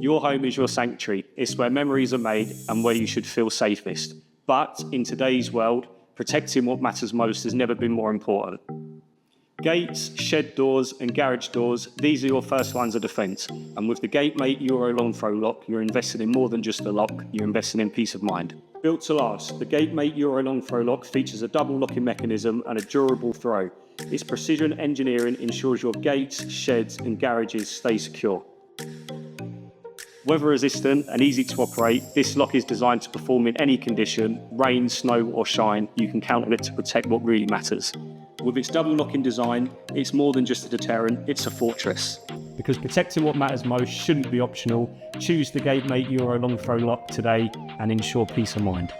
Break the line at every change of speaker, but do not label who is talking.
Your home is your sanctuary. It's where memories are made and where you should feel safest. But in today's world, protecting what matters most has never been more important. Gates, shed doors and garage doors, these are your first lines of defence. And with the GateMate Euro Long Throw Lock, you're investing in more than just a lock, you're investing in peace of mind. Built to last, the GateMate Euro Long Throw Lock features a double locking mechanism and a durable throw. Its precision engineering ensures your gates, sheds and garages stay secure. Weather resistant and easy to operate, this lock is designed to perform in any condition, rain, snow or shine. You can count on it to protect what really matters. With its double locking design, it's more than just a deterrent, it's a fortress. Because protecting what matters most shouldn't be optional. Choose the GateMate Euro Long Throw Lock today and ensure peace of mind.